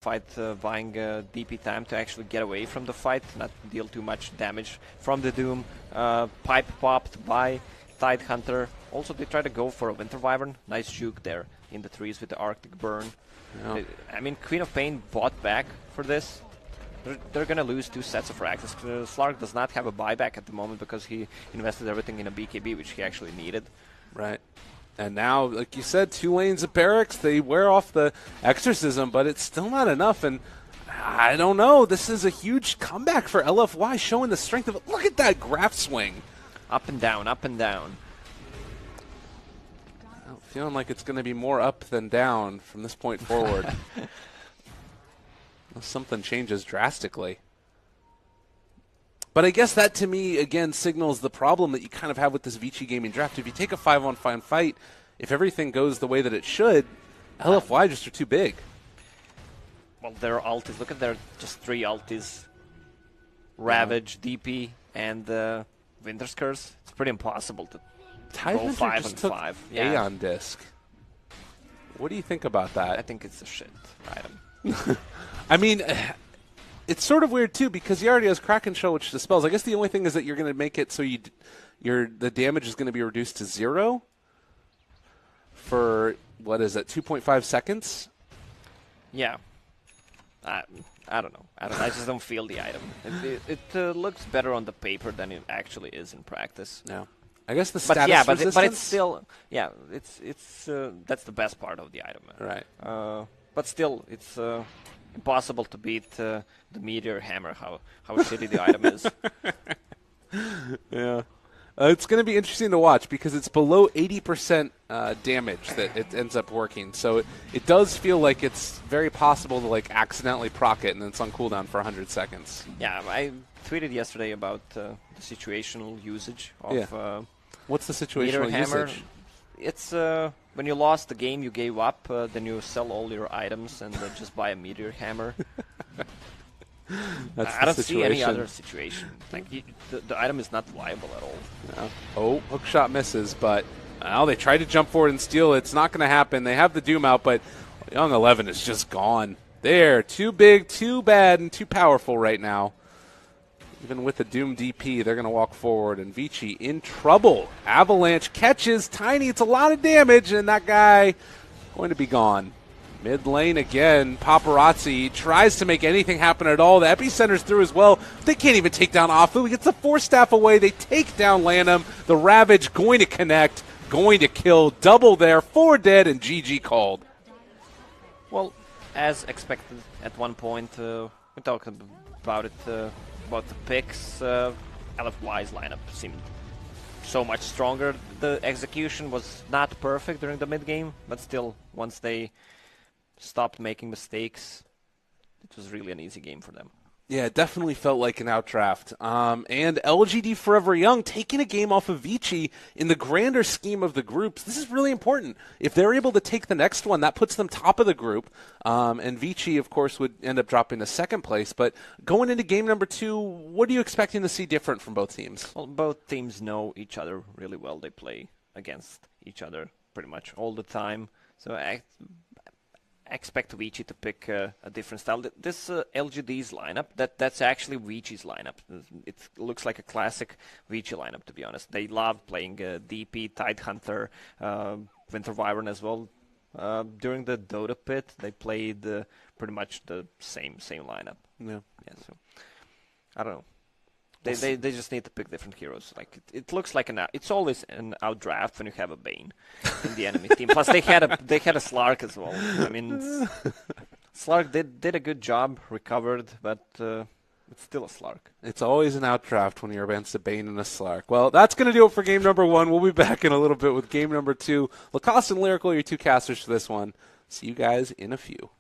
fight, buying DP time to actually get away from the fight, not deal too much damage from the Doom. Pipe popped by Tidehunter. Also, they try to go for a Winter Wyvern. Nice juke there in the trees with the Arctic Burn. Yeah. I mean, Queen of Pain bought back for this. They're going to lose 2 sets of racks. Slark does not have a buyback at the moment because he invested everything in a BKB, which he actually needed. Right. And now, like you said, 2 lanes of Barracks, they wear off the Exorcism, but it's still not enough. And I don't know. This is a huge comeback for LFY, showing the strength of it. Look at that graph swing. Up and down, up and down. I'm feeling like it's going to be more up than down from this point forward. Unless something changes drastically. But I guess that, to me, again, signals the problem that you kind of have with this Vici Gaming draft. If you take a 5-on-5 fight, if everything goes the way that it should, LFY just are too big. Well, their ultis, look at their just 3 ultis. Ravage, DP, and Winter's Curse. It's pretty impossible to go 5 and 5. Yeah. Aeon Disc. What do you think about that? I think it's a shit item. I mean, it's sort of weird, too, because he already has Kraken Shell, which dispels. I guess the only thing is that you're going to make it so the damage is going to be reduced to 0 for, what is it, 2.5 seconds? Yeah. I don't know. I just don't feel the item. It looks better on the paper than it actually is in practice. Yeah. I guess the status resistance? But it's still, yeah, it's that's the best part of the item. Right. But still, it's impossible to beat the Meteor Hammer, how shitty the item is. Yeah. It's going to be interesting to watch because it's below 80% damage that it ends up working. So it does feel like it's very possible to like accidentally proc it and then it's on cooldown for 100 seconds. Yeah, I tweeted yesterday about the situational usage of what's the situational Hammer. usage? It's when you lost the game, you gave up, then you sell all your items and just buy a Meteor Hammer. I don't see any other situation. Like the item is not viable at all. Yeah. Oh, hook shot misses, but they tried to jump forward and steal it. It's not going to happen. They have the Doom out, but Young 11 is just gone. They're too big, too bad, and too powerful right now. Even with the Doom DP, they're going to walk forward, and Vici in trouble. Avalanche catches Tiny. It's a lot of damage, and that guy going to be gone. Mid lane again, Paparazzi tries to make anything happen at all. The Epicenter's through as well. They can't even take down Afu. He gets the 4-staff away. They take down Lanham. The Ravage going to connect, going to kill. Double there, 4 dead, and GG called. Well, as expected at one point, we talked about it, about the picks. LFY's lineup seemed so much stronger. The execution was not perfect during the mid game, but still, once they stopped making mistakes, it was really an easy game for them. Yeah, it definitely felt like an outdraft. And LGD Forever Young taking a game off of Vici in the grander scheme of the groups. This is really important. If they're able to take the next one, that puts them top of the group. And Vici, of course, would end up dropping to second place. But going into game number 2, what are you expecting to see different from both teams? Well, both teams know each other really well. They play against each other pretty much all the time. So I expect Vici to pick a different style. This LGD's lineup, that's actually Vici's lineup. It looks like a classic Vici lineup, to be honest. They love playing DP, Tidehunter, Winter Wyvern as well. During the Dota pit, they played pretty much the same lineup. Yeah. So I don't know. They just need to pick different heroes. Like it looks like it's always an outdraft when you have a Bane in the enemy team. Plus they had a Slark as well. I mean, Slark did a good job, recovered, but it's still a Slark. It's always an outdraft when you're against a Bane and a Slark. Well, that's going to do it for game number 1. We'll be back in a little bit with game number 2. Lacoste and Lyrical are your 2 casters for this one. See you guys in a few.